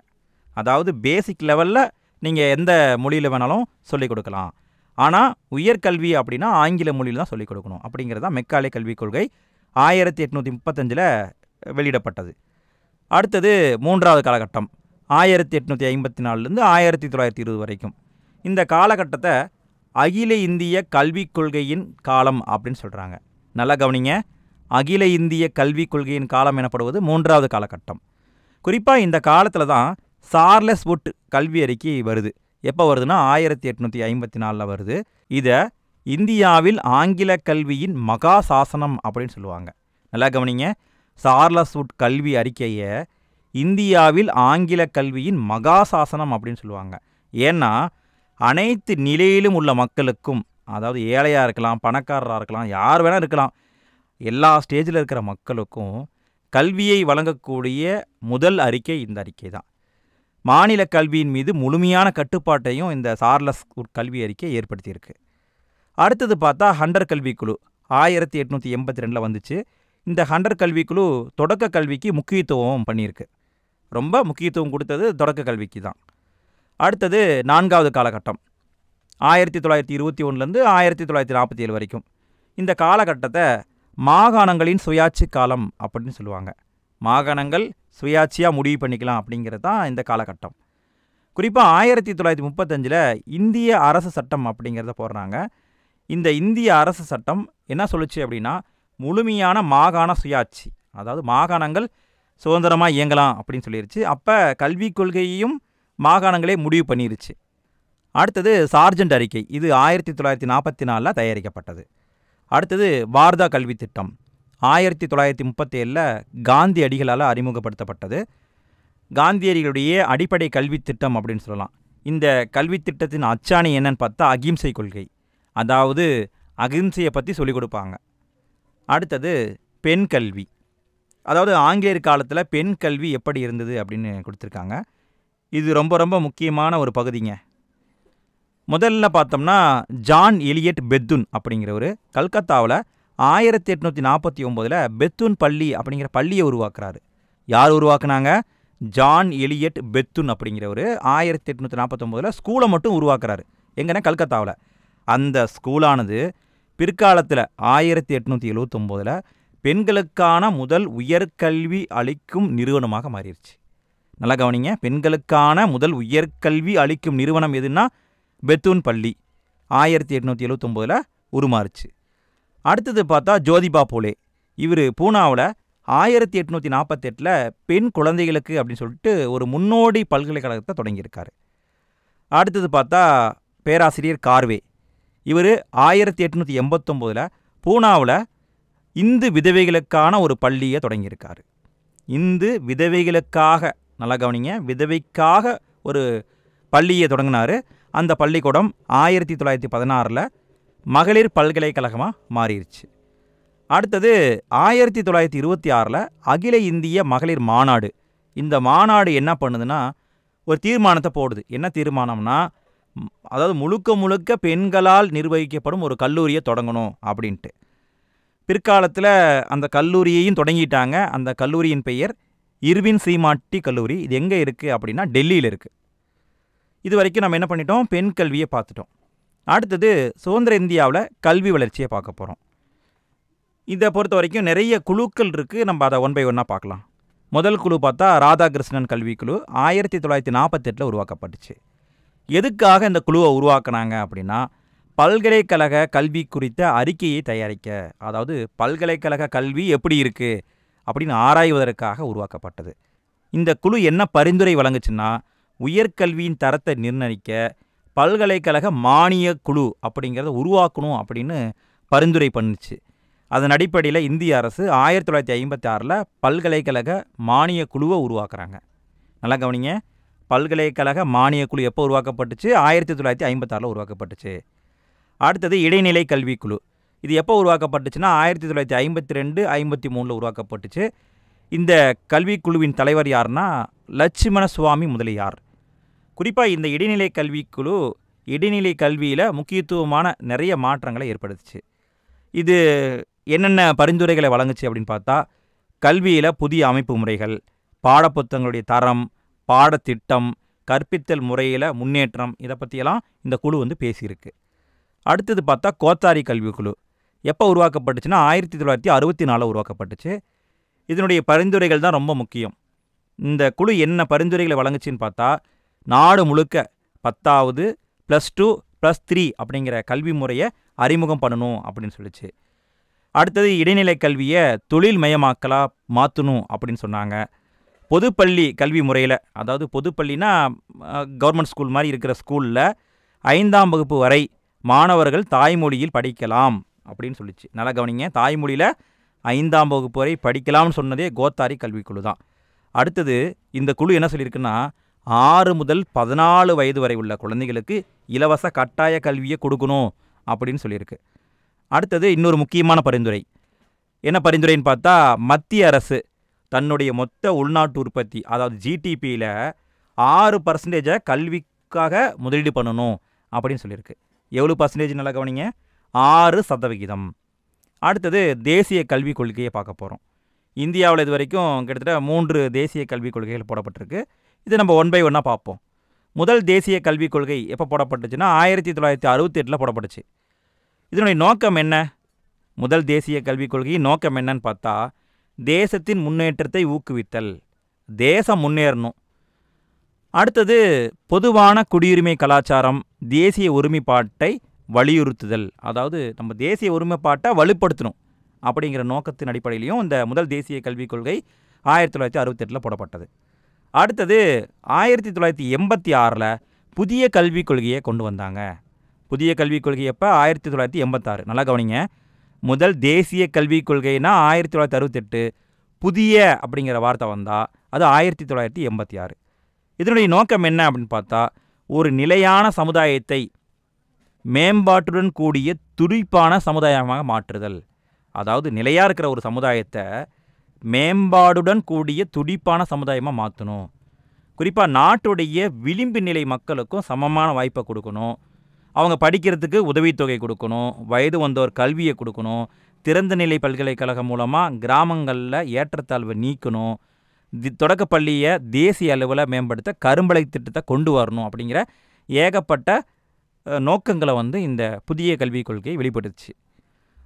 அதாவது பேசிக் லெவலில் நீங்கள் எந்த மொழியில் வேணாலும் சொல்லிக் கொடுக்கலாம், ஆனால் உயர்கல்வி அப்படின்னா ஆங்கில மொழியில் தான் சொல்லிக் கொடுக்கணும் அப்படிங்கிறது தான் மெக்காலே கல்விக் கொள்கை 1835 வெளியிடப்பட்டது. அடுத்தது 3வது காலகட்டம் 1854லேருந்து 1920 வரைக்கும். இந்த காலகட்டத்தை அகில இந்திய கல்விக் கொள்கையின் காலம் அப்படின்னு சொல்கிறாங்க. நல்லா கவனிங்க, அகில இந்திய கல்விக் கொள்கையின் காலம் எனப்படுவது 3வது காலகட்டம். குறிப்பாக இந்த காலத்தில் தான் சார்லஸ் வுட் கல்வி அறிக்கை வருது. எப்போ வருதுன்னா 1854 வருது. இதை இந்தியாவில் ஆங்கில கல்வியின் மகா சாசனம் அப்படின்னு சொல்லுவாங்க. நல்லா கவனிங்க, சார்லஸ் வுட் கல்வி அறிக்கையை இந்தியாவில் ஆங்கில கல்வியின் மகா சாசனம் அப்படின்னு சொல்லுவாங்க. ஏன்னா அனைத்து நிலையிலும் உள்ள மக்களுக்கும், அதாவது ஏழையாக இருக்கலாம், பணக்காரராக இருக்கலாம், யார் வேணால் இருக்கலாம், எல்லா ஸ்டேஜில் இருக்கிற மக்களுக்கும் கல்வியை வழங்கக்கூடிய முதல் அறிக்கை இந்த அறிக்கை தான். மாநில கல்வியின் மீது முழுமையான கட்டுப்பாட்டையும் இந்த சார்லஸ் வுட் கல்வி அறிக்கை ஏற்படுத்தியிருக்கு. அடுத்தது பார்த்தா ஹண்டர் கல்விக்குழு 1882 வந்துச்சு. இந்த ஹண்டர் கல்விக்குழு தொடக்க கல்விக்கு முக்கியத்துவம் பண்ணியிருக்கு. ரொம்ப முக்கியத்துவம் கொடுத்தது தொடக்க கல்விக்கு தான். அடுத்தது 4வது காலகட்டம் 1921லேருந்து 1947 வரைக்கும். இந்த காலகட்டத்தை மாகாணங்களின் சுயாட்சி காலம் அப்படின்னு சொல்லுவாங்க. மாகாணங்கள் சுயாட்சியாக முடிவு பண்ணிக்கலாம் அப்படிங்கிறது தான் இந்த காலகட்டம். குறிப்பாக 1935 இந்திய அரசு சட்டம் அப்படிங்கிறத போடுறாங்க. இந்த இந்திய அரசு சட்டம் என்ன சொல்லுச்சு அப்படின்னா, முழுமையான மாகாண சுயாட்சி, அதாவது மாகாணங்கள் சுதந்திரமாக இயங்கலாம் அப்படின்னு சொல்லிருச்சு. அப்போ கல்விக் கொள்கையையும் மாகாணங்களே முடிவு பண்ணிருச்சு. அடுத்தது சார்ஜென்ட் அறிக்கை, இது 1944 தயாரிக்கப்பட்டது. அடுத்தது வார்தா கல்வி திட்டம் 1937 காந்தியடிகளால் அறிமுகப்படுத்தப்பட்டது. காந்தியடிகளுடைய அடிப்படை கல்வி திட்டம் அப்படின்னு சொல்லலாம். இந்த கல்வி திட்டத்தின் அச்சாணி என்னன்னு பார்த்தா அகிம்சை கொள்கை, அதாவது அகிம்சையை பற்றி சொல்லிக் கொடுப்பாங்க. அடுத்தது பெண் கல்வி, அதாவது ஆங்கிலேயர் காலத்தில் பெண் கல்வி எப்படி இருந்தது அப்படின்னு கொடுத்துருக்காங்க. இது ரொம்ப ரொம்ப முக்கியமான ஒரு பகுதிங்க. முதல்ல பார்த்தோம்னா ஜான் எலியட் பெத்துன் அப்படிங்கிறவர் கல்கத்தாவில் 1849 பெத்துன் பள்ளி அப்படிங்கிற பள்ளியை உருவாக்குறாரு. யார் உருவாக்குனாங்க? ஜான் எலியட் பெத்துன் அப்படிங்கிறவர் 1849 ஸ்கூலை மட்டும் உருவாக்குறாரு. எங்கன்னா கல்கத்தாவில். அந்த ஸ்கூலானது பிற்காலத்தில் 1879 பெண்களுக்கான முதல் உயர்கல்வி அளிக்கும் நிறுவனமாக மாறிடுச்சு. நல்லா கவனிங்க, பெண்களுக்கான முதல் உயர்கல்வி அளிக்கும் நிறுவனம் எதுன்னா பெத்துன் பள்ளி 1879 உருமாறுச்சு. அடுத்தது பார்த்தா ஜோதிபா பூலே, இவர் பூனாவில் 1848 பெண் குழந்தைகளுக்கு அப்படின்னு சொல்லிட்டு ஒரு முன்னோடி பல்கலைக்கழகத்தை தொடங்கியிருக்காரு. அடுத்தது பார்த்தா பேராசிரியர் கார்வே, இவர் 1889 பூனாவில் இந்து விதவைகளுக்கான ஒரு பள்ளியை தொடங்கியிருக்காரு. இந்து விதவைகளுக்காக, நல்லா கவனிங்க, விதவைக்காக ஒரு பள்ளியை தொடங்கினார். அந்த பள்ளிக்கூடம் 1916 மகளிர் பல்கலைக்கழகமாக மாறிடுச்சு. அடுத்தது 1926 அகில இந்திய மகளிர் மாநாடு, இந்த மாநாடு என்ன பண்ணுதுன்னா ஒரு தீர்மானத்தை போடுது. என்ன தீர்மானம்னா, அதாவது முழுக்க முழுக்க பெண்களால் நிர்வகிக்கப்படும் ஒரு கல்லூரியை தொடங்கணும் அப்படின்ட்டு. பிற்காலத்தில் அந்த கல்லூரியையும் தொடங்கிட்டாங்க. அந்த கல்லூரியின் பெயர் இர்வின் சீமாட்டி கல்லூரி. இது எங்கே இருக்குது அப்படின்னா டெல்லியில் இருக்குது. இது வரைக்கும் நம்ம என்ன பண்ணிட்டோம், பெண் கல்வியை பார்த்துட்டோம். அடுத்தது சுதந்திர இந்தியாவில் கல்வி வளர்ச்சியை பார்க்க போகிறோம். இதை பொறுத்த வரைக்கும் நிறைய குழுக்கள் இருக்குது. நம்ம அதை ஒன் பை ஒன்னாக பார்க்கலாம். முதல் குழு பார்த்தா ராதாகிருஷ்ணன் கல்விக்குழு 1948 உருவாக்கப்பட்டுச்சு. எதுக்காக இந்த குழுவை உருவாக்குனாங்க அப்படின்னா, பல்கலைக்கழக கல்வி குறித்த அறிக்கையை தயாரிக்க, அதாவது பல்கலைக்கழக கல்வி எப்படி இருக்குது அப்படின்னு ஆராய்வதற்காக உருவாக்கப்பட்டது. இந்த குழு என்ன பரிந்துரை வழங்குச்சுன்னா, உயர்கல்வியின் தரத்தை நிர்ணயிக்க பல்கலைக்கழக மானிய குழு அப்படிங்கிறத உருவாக்கணும் அப்படின்னு பரிந்துரை பண்ணுச்சு. அதன் அடிப்படையில் இந்திய அரசு 1956 பல்கலைக்கழக மானிய குழுவை உருவாக்குறாங்க. நல்லா கவனிங்க, பல்கலைக்கழக மானிய குழு எப்போ உருவாக்கப்பட்டுச்சு? 1956 உருவாக்கப்பட்டுச்சு. அடுத்தது இடைநிலை கல்விக்குழு. இது எப்போ உருவாக்கப்பட்டுச்சுன்னா 1952, 53 உருவாக்கப்பட்டுச்சு. இந்த கல்விக்குழுவின் தலைவர் யாருன்னா லட்சுமண சுவாமி முதலியார். குறிப்பாக இந்த இடைநிலை கல்விக்குழு இடைநிலை கல்வியில் முக்கியத்துவமான நிறைய மாற்றங்களை ஏற்படுத்துச்சு. இது என்னென்ன பரிந்துரைகளை வழங்குச்சு அப்படின்னு பார்த்தா, கல்வியில் புதிய அமைப்பு முறைகள், பாடப்புத்தகங்களுடைய தரம், பாடத்திட்டம், கற்பித்தல் முறையில் முன்னேற்றம், இதை பற்றியெல்லாம் இந்த குழு பேசியிருக்கு. அடுத்தது பார்த்தா கோத்தாரி கல்விக்குழு எப்போ உருவாக்கப்பட்டுச்சுன்னா 1964 உருவாக்கப்பட்டுச்சு. இதனுடைய பரிந்துரைகள் தான் ரொம்ப முக்கியம். இந்த குழு என்ன பரிந்துரைகளை வழங்குச்சின்னு பார்த்தா, நாடு முழுக்க 10வது +2 +3 அப்படிங்கிற கல்வி முறையை அறிமுகம் பண்ணணும் அப்படின்னு சொல்லிச்சு. அடுத்தது இடைநிலை கல்வியை தொழில் மயமாக்கலாக மாற்றணும் அப்படின்னு சொன்னாங்க. பொதுப்பள்ளி கல்வி முறையில், அதாவது பொதுப்பள்ளினா கவர்மெண்ட் ஸ்கூல் மாதிரி இருக்கிற ஸ்கூலில் 5ஆம் வகுப்பு வரை மாணவர்கள் தாய்மொழியில் படிக்கலாம் அப்படின்னு சொல்லிச்சு. நல்லா கவனிங்க, தாய்மொழியில் 5ஆம் வகுப்பு வரை படிக்கலாம்னு சொன்னதே கோத்தாரி கல்விக்குழு தான். அடுத்தது இந்த குழு என்ன சொல்லியிருக்குன்னா, 6 முதல் 14 வயது வரை உள்ள குழந்தைகளுக்கு இலவச கட்டாய கல்வியை கொடுக்கணும் அப்படின்னு சொல்லியிருக்கு. அடுத்தது இன்னொரு முக்கியமான பரிந்துரை. என்ன பரிந்துரைன்னு பார்த்தா, மத்திய அரசு தன்னுடைய மொத்த உள்நாட்டு உற்பத்தி, அதாவது ஜிடிபியில் 6% கல்விக்காக முதலீடு பண்ணணும் அப்படின்னு சொல்லியிருக்கு. எவ்வளோ பர்சன்டேஜ் நல்லா கவனிங்க, 6%. அடுத்தது தேசிய கல்விக் கொள்கையை பார்க்க போகிறோம். இந்தியாவில் இது வரைக்கும் கிட்டத்தட்ட 3 தேசிய கல்விக் கொள்கைகள் போடப்பட்டிருக்கு. இதை நம்ம ஒன் பை ஒன்னாக பார்ப்போம். முதல் தேசிய கல்விக் கொள்கை எப்போ போடப்பட்டுச்சுன்னா 1968 போடப்பட்டுச்சு. இதனுடைய நோக்கம் என்ன? முதல் தேசிய கல்விக் கொள்கையின் நோக்கம் என்னன்னு பார்த்தா, தேசத்தின் முன்னேற்றத்தை ஊக்குவித்தல், தேசம் முன்னேறணும். அடுத்தது பொதுவான குடியுரிமை கலாச்சாரம், தேசிய ஒருமைப்பாட்டை வலியுறுத்துதல், அதாவது நம்ம தேசிய ஒருமைப்பாட்டை வலுப்படுத்தணும் அப்படிங்கிற நோக்கத்தின் அடிப்படையிலையும் இந்த முதல் தேசிய கல்விக் கொள்கை 1968 போடப்பட்டது. அடுத்தது 1986 புதிய கல்விக் கொள்கையை கொண்டு வந்தாங்க. புதிய கல்விக் கொள்கை எப்போ? 1986. நல்லா கவனிங்க, முதல் தேசிய கல்விக் கொள்கைனா 1968, புதிய அப்படிங்கிற வார்த்தை வந்தால் அது 1986. இதனுடைய நோக்கம் என்ன அப்படின்னு பார்த்தா, ஒரு நிலையான சமுதாயத்தை மேம்பாட்டுடன் கூடிய துடிப்பான சமுதாயமாக மாற்றுதல். அதாவது நிலையாக இருக்கிற ஒரு சமுதாயத்தை மேம்பாடுடன் கூடிய துடிப்பான சமுதாயமாக மாற்றணும். குறிப்பாக நாட்டுடைய விளிம்பு நிலை மக்களுக்கும் சமமான வாய்ப்பை கொடுக்கணும். அவங்க படிக்கிறதுக்கு உதவித்தொகை கொடுக்கணும், வயது வந்தோர் கல்வியை கொடுக்கணும், திறந்த நிலை பல்கலைக்கழகம் மூலமாக கிராமங்களில் ஏற்றத்தாழ்வை நீக்கணும், தொடக்கப்பள்ளியை தேசிய அளவில் மேம்படுத்த கரும்பலை திட்டத்தை கொண்டு வரணும் அப்படிங்கிற ஏகப்பட்ட நோக்கங்களை இந்த புதிய கல்விக் கொள்கை வெளிப்படுத்துச்சு.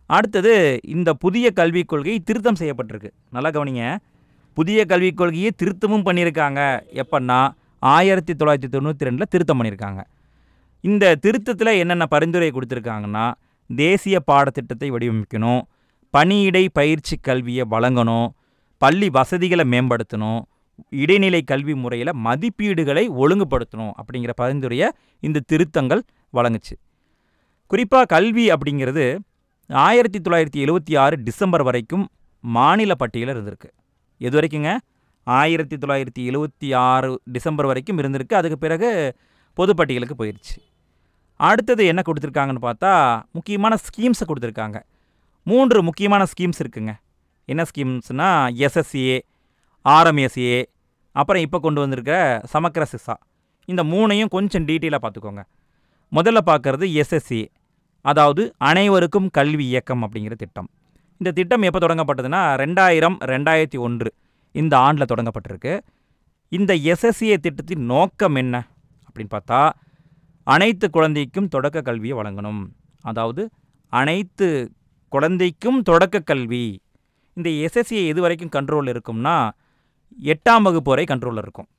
அடுத்தது இந்த புதிய கல்விக் கொள்கை திருத்தம் செய்யப்பட்டிருக்கு. நல்லா கவனிங்க, புதிய கல்விக் கொள்கையை திருத்தமும் பண்ணியிருக்காங்க. எப்பன்னா 1992 திருத்தம் பண்ணியிருக்காங்க. இந்த திருத்தத்தில் என்னென்ன பரிந்துரை கொடுத்துருக்காங்கன்னா, தேசிய பாடத்திட்டத்தை வடிவமைக்கணும், பணியிடை பயிற்சி கல்வியை வழங்கணும், பள்ளி வசதிகளை மேம்படுத்தணும், இடைநிலை கல்வி முறையில் மதிப்பீடுகளை ஒழுங்குபடுத்தணும் அப்படிங்கிற பரிந்துரையை இந்த திருத்தங்கள் வழங்குச்சு. குறிப்பாக கல்வி அப்படிங்கிறது 1976 டிசம்பர் வரைக்கும் மாநில பட்டியலில் இருந்திருக்கு. எது வரைக்குங்க? 1976 டிசம்பர் வரைக்கும் இருந்திருக்கு. அதுக்கு பிறகு பொதுப்பட்டியலுக்கு போயிடுச்சு. அடுத்தது என்ன கொடுத்துருக்காங்கன்னு பார்த்தா, முக்கியமான ஸ்கீம்ஸை கொடுத்துருக்காங்க. 3 முக்கியமான ஸ்கீம்ஸ் இருக்குங்க. என்ன ஸ்கீம்ஸ்னால், எஸ்எஸ்ஏ, ஆர்எம்எஸ்ஏ, அப்புறம் இப்போ கொண்டு வந்திருக்கிற சமக்கிர சிக்ஷா. இந்த 3ஐயும் கொஞ்சம் டீட்டெயிலாக பார்த்துக்கோங்க. முதல்ல பார்க்குறது எஸ்எஸ்சி, அதாவது அனைவருக்கும் கல்வி இயக்கம் அப்படிங்கிற திட்டம். இந்த திட்டம் எப்போ தொடங்கப்பட்டதுன்னா 2000-2001 இந்த ஆண்டில் தொடங்கப்பட்டிருக்கு. இந்த எஸ்எஸ்சிஏ திட்டத்தின் நோக்கம் என்ன அப்படின்னு பார்த்தா, அனைத்து குழந்தைக்கும் தொடக்க கல்வியை வழங்கணும். அதாவது அனைத்து குழந்தைக்கும் தொடக்க கல்வி. இந்த எஸ்எஸ்சிஏ எது வரைக்கும் கண்ட்ரோலில் இருக்கும்னா 8ஆம் வகுப்பு வரை கண்ட்ரோலில் இருக்கும்.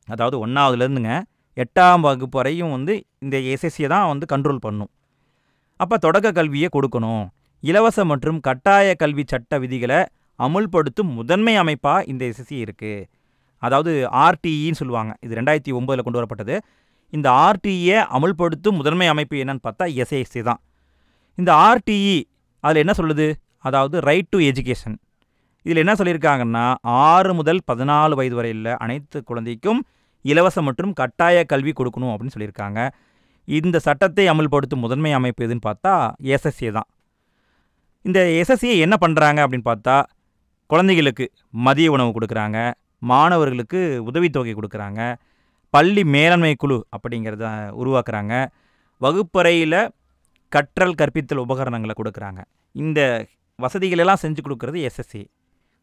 அதாவது 1ஆவதுலேருந்துங்க 8ஆம் வகுப்பு வரையும் இந்த எஸ்எஸ்சியை தான் கண்ட்ரோல் பண்ணும். அப்போ தொடக்க கல்வியை கொடுக்கணும். இலவச மற்றும் கட்டாய கல்வி சட்ட விதிகளை அமுல்படுத்தும் முதன்மை அமைப்பாக இந்த எஸ்எஸ்சி இருக்குது. அதாவது ஆர்டிஇன்னு சொல்லுவாங்க. இது 2009 கொண்டு வரப்பட்டது. இந்த ஆர்டிஇயை அமுல்படுத்தும் முதன்மை அமைப்பு என்னன்னு பார்த்தா எஸ்எஸ்சி தான். இந்த ஆர்டிஇ அதில் என்ன சொல்லுது? அதாவது ரைட் டு எஜுகேஷன். இதில் என்ன சொல்லியிருக்காங்கன்னா 6 முதல் 14 வயது வரை உள்ள அனைத்து குழந்தைக்கும் இலவச மற்றும் கட்டாய கல்வி கொடுக்கணும் அப்படின்னு சொல்லியிருக்காங்க. இந்த சட்டத்தை அமல்படுத்தும் முதன்மை அமைப்பு எதுன்னு பார்த்தா எஸ்எஸ்சி தான். இந்த எஸ்எஸ்சியை என்ன பண்ணுறாங்க அப்படின்னு பார்த்தா, குழந்தைகளுக்கு மதிய உணவு கொடுக்குறாங்க, மாணவர்களுக்கு உதவித்தொகை கொடுக்குறாங்க, பள்ளி மேலாண்மை குழு அப்படிங்கிறத உருவாக்குறாங்க, வகுப்பறையில் கற்றல் கற்பித்தல் உபகரணங்களை கொடுக்குறாங்க. இந்த வசதிகளெல்லாம் செஞ்சு கொடுக்குறது எஸ்எஸ்சி.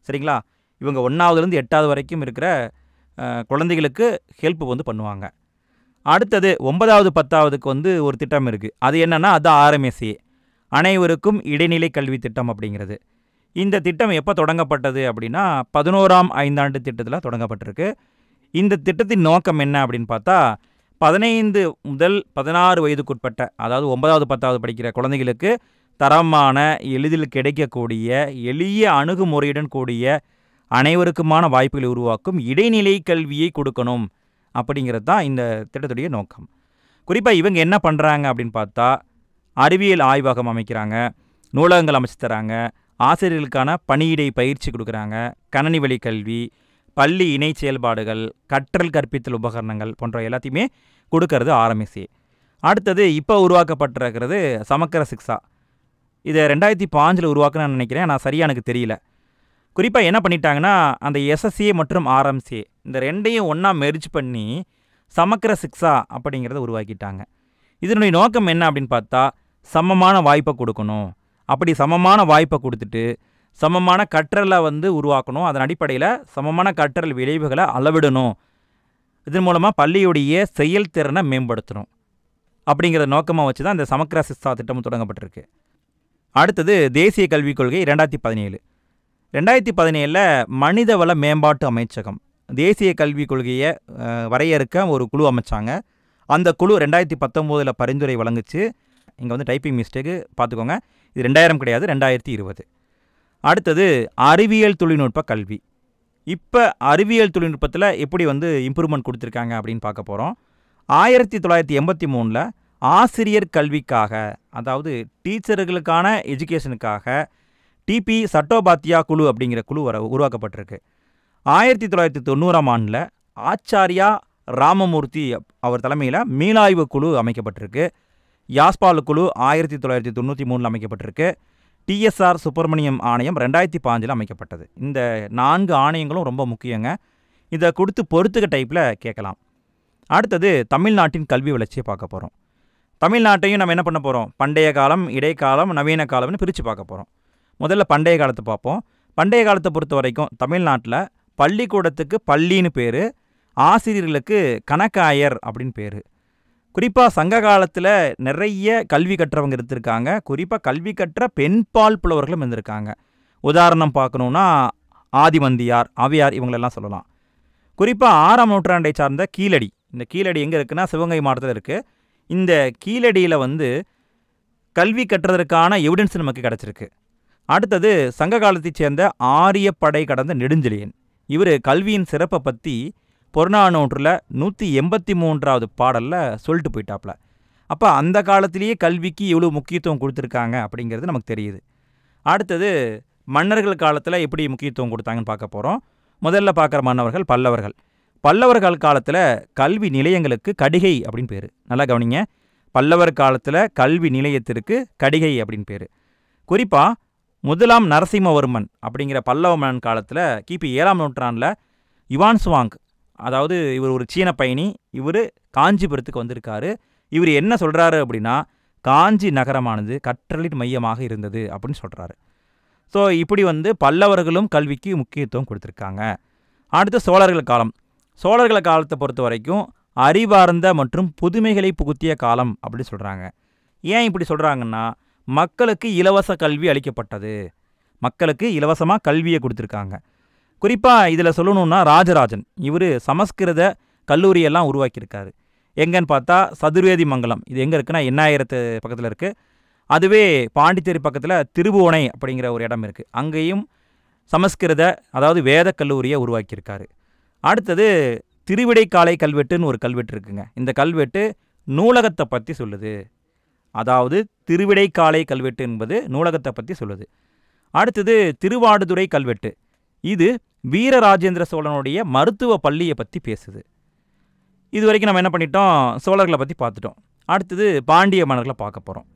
சரிங்களா? இவங்க 1ஆவதுலேருந்து 8ஆவது வரைக்கும் இருக்கிற குழந்தைகளுக்கு ஹெல்ப் பண்ணுவாங்க. அடுத்தது 9ஆவது 10ஆவதுக்கு ஒரு திட்டம் இருக்குது. அது என்னென்னா அது ஆர்எம்எஸ்சி, அனைவருக்கும் இடைநிலை கல்வி திட்டம் அப்படிங்கிறது. இந்த திட்டம் எப்போ தொடங்கப்பட்டது அப்படின்னா 11ஆம் ஐந்தாண்டு திட்டத்தில் தொடங்கப்பட்டிருக்கு. இந்த திட்டத்தின் நோக்கம் என்ன அப்படின்னு பார்த்தா, 15 முதல் 16 வயதுக்குட்பட்ட, அதாவது 9ஆவது 10ஆவது படிக்கிற குழந்தைகளுக்கு தரமான, எளிதில் கிடைக்கக்கூடிய, எளிய அணுகுமுறையுடன் கூடிய அனைவருக்குமான வாய்ப்புகளை உருவாக்கும் இடைநிலை கல்வியை கொடுக்கணும் அப்படிங்கிறது தான் இந்த திட்டத்துடைய நோக்கம். குறிப்பாக இவங்க என்ன பண்ணுறாங்க அப்படின்னு பார்த்தா, அறிவியல் ஆய்வகம் அமைக்கிறாங்க, நூலகங்கள் அமைச்சு தராங்க, ஆசிரியர்களுக்கான பணியிடை பயிற்சி கொடுக்குறாங்க, கணனி வழி கல்வி, பள்ளி இணை செயல்பாடுகள், கற்றல் கற்பித்தல் உபகரணங்கள் போன்ற எல்லாத்தையுமே கொடுக்கறது ஆர்எம்எஸ்சி. அடுத்தது இப்போ உருவாக்கப்பட்டிருக்கிறது சமக்கிர சிக்ஷா. இதை 2005 உருவாக்குன்னு நினைக்கிறேன், நான் சரியாக எனக்கு தெரியல. குறிப்பாக என்ன பண்ணிட்டாங்கன்னா, அந்த எஸ்எஸ்சிஏ மற்றும் ஆர்எம்சி இந்த ரெண்டையும் ஒன்றா மெர்ஜ் பண்ணி சமக்கிர சிக்ஷா அப்படிங்கிறத உருவாக்கிட்டாங்க. இதனுடைய நோக்கம் என்ன அப்படின்னு பார்த்தா, சமமான வாய்ப்பை கொடுக்கணும். அப்படி சமமான வாய்ப்பை கொடுத்துட்டு சமமான கற்றலை உருவாக்கணும். அதன் அடிப்படையில் சமமான கற்றல் விளைவுகளை அளவிடணும். இதன் மூலமாக பள்ளியுடைய செயல்திறனை மேம்படுத்தணும் அப்படிங்கிற நோக்கமாக வச்சு தான் இந்த சமக்கிர சிக்ஷா திட்டம் தொடங்கப்பட்டிருக்கு. அடுத்தது தேசிய கல்விக் கொள்கை 2017. 2017 மனிதவள மேம்பாட்டு அமைச்சகம் தேசிய கல்விக் கொள்கையை வரையறுக்க ஒரு குழு அமைச்சாங்க. அந்த குழு 2019 பரிந்துரை வழங்குச்சு. இங்கே டைப்பிங் மிஸ்டேக்கு பார்த்துக்கோங்க. இது 2000 கிடையாது, 2020. அடுத்தது அறிவியல் தொழில்நுட்ப கல்வி. இப்போ அறிவியல் தொழில்நுட்பத்தில் எப்படி இம்ப்ரூவ்மெண்ட் கொடுத்துருக்காங்க அப்படின்னு பார்க்க போகிறோம். 1983 ஆசிரியர் கல்விக்காக, அதாவது டீச்சர்களுக்கான எஜுகேஷனுக்காக டிபி சட்டோபாத்யா குழு அப்படிங்கிற குழு உருவாக்கப்பட்டிருக்கு. 1990ஆம் ஆண்டில் ஆச்சாரியா ராமமூர்த்தி அவர் தலைமையில் மீளாய்வு குழு அமைக்கப்பட்டிருக்கு. யாஸ்பால் குழு 1993 அமைக்கப்பட்டிருக்கு. டிஎஸ்ஆர் சுப்பிரமணியம் ஆணையம் 2005 அமைக்கப்பட்டது. இந்த 4 ஆணையங்களும் ரொம்ப முக்கியங்க. இதை கொடுத்து பொறுத்துக்க டைப்பில் கேட்கலாம். அடுத்தது தமிழ்நாட்டின் கல்வி வளர்ச்சியை பார்க்க போகிறோம். தமிழ்நாட்டையும் நம்ம என்ன பண்ண போகிறோம், பண்டைய காலம், இடைக்காலம், நவீன காலம்னு பிரித்து பார்க்க போகிறோம். முதல்ல பண்டைய காலத்தை பார்ப்போம். பண்டைய காலத்தை பொறுத்த வரைக்கும் தமிழ்நாட்டில் பள்ளிக்கூடத்துக்கு பள்ளின்னு பேர், ஆசிரியர்களுக்கு கணக்காயர் அப்படின்னு பேர். குறிப்பாக சங்க காலத்தில் நிறைய கல்வி கற்றவங்க இருந்திருக்காங்க. குறிப்பாக கல்வி கற்ற பெண்பால் புலவர்களும் இருந்திருக்காங்க. உதாரணம் பார்க்கணுன்னா ஆதிமந்தியார், அவையார் இவங்களெல்லாம் சொல்லலாம். குறிப்பாக 6ஆம் நூற்றாண்டை சார்ந்த கீழடி. இந்த கீழடி எங்கே இருக்குன்னா சிவகங்கை மாவட்டத்தில் இருக்குது. இந்த கீழடியில் கல்வி கற்றதற்கான எவிடன்ஸ் நமக்கு கிடச்சிருக்கு. அடுத்தது சங்க காலத்தைச் சேர்ந்த ஆரியப்படை கடந்த நெடுஞ்செழியன். இவர் கல்வியின் சிறப்பை பற்றி புறநானூற்றில் 183வது பாடலில் சொல்லிட்டு போயிட்டாப்புல. அப்போ அந்த காலத்திலேயே கல்விக்கு எவ்வளோ முக்கியத்துவம் கொடுத்துருக்காங்க அப்படிங்கிறது நமக்கு தெரியுது. அடுத்தது மன்னர்கள் காலத்தில் எப்படி முக்கியத்துவம் கொடுத்தாங்கன்னு பார்க்க போகிறோம். முதல்ல பார்க்குற மன்னவர்கள் பல்லவர்கள். பல்லவர்கள் காலத்தில் கல்வி நிலையங்களுக்கு கடிகை அப்படின்னு பேர். நல்லா கவனிங்க, பல்லவர் காலத்தில் கல்வி நிலையத்திற்கு கடிகை அப்படின்னு பேர். குறிப்பாக 1ஆம் நரசிம்மவர்மன் அப்படிங்கிற பல்லவ மன்னன் காலத்தில் கிபி 7ஆம் நூற்றாண்டில் யுவான்சுவாங் அதாவது இவர் ஒரு சீன பயணி. இவர் காஞ்சிபுரத்துக்கு வந்திருக்காரு. இவர் என்ன சொல்கிறாரு அப்படின்னா, காஞ்சி நகரமானது கற்றலின் மையமாக இருந்தது அப்படின்னு சொல்கிறாரு. ஸோ இப்படி பல்லவர்களும் கல்விக்கு முக்கியத்துவம் கொடுத்துருக்காங்க. அடுத்து சோழர்கள் காலம். சோழர்கள் காலத்தை பொறுத்த வரைக்கும் அறிவார்ந்த மற்றும் புதுமைகளை புகுத்திய காலம் அப்படின்னு சொல்கிறாங்க. ஏன் இப்படி சொல்கிறாங்கன்னா, மக்களுக்கு இலவச கல்வி அளிக்கப்பட்டது. மக்களுக்கு இலவசமாக கல்வியை கொடுத்துருக்காங்க. குறிப்பாக இதில் சொல்லணுன்னா ராஜராஜன் இவர் சமஸ்கிருத கல்லூரியெல்லாம் உருவாக்கியிருக்காரு. எங்கன்னு பார்த்தா சதுர்வேதி மங்கலம். இது எங்கே இருக்குன்னா எண்ணாயிரத்து பக்கத்தில் இருக்குது. அதுவே பாண்டிச்சேரி பக்கத்தில் திருபுவனை அப்படிங்கிற ஒரு இடம் இருக்குது. அங்கேயும் சமஸ்கிருத அதாவது வேத கல்லூரியை உருவாக்கியிருக்காரு. அடுத்தது திருவிடைக்காலை கல்வெட்டுன்னு ஒரு கல்வெட்டு இருக்குங்க. இந்த கல்வெட்டு நூலகத்தை பற்றி சொல்லுது. அதாவது திருவிடைக்காலை கல்வெட்டு என்பது நூலகத்தை பற்றி சொல்லுது. அடுத்தது திருவாடுதுறை கல்வெட்டு. இது வீரராஜேந்திர சோழனுடைய மருத்துவ பள்ளியை பற்றி பேசுது. இது வரைக்கும் நம்ம என்ன பண்ணிட்டோம், சோழர்களை பற்றி பார்த்துட்டோம். அடுத்தது பாண்டிய மன்னர்களை பார்க்க போகிறோம்.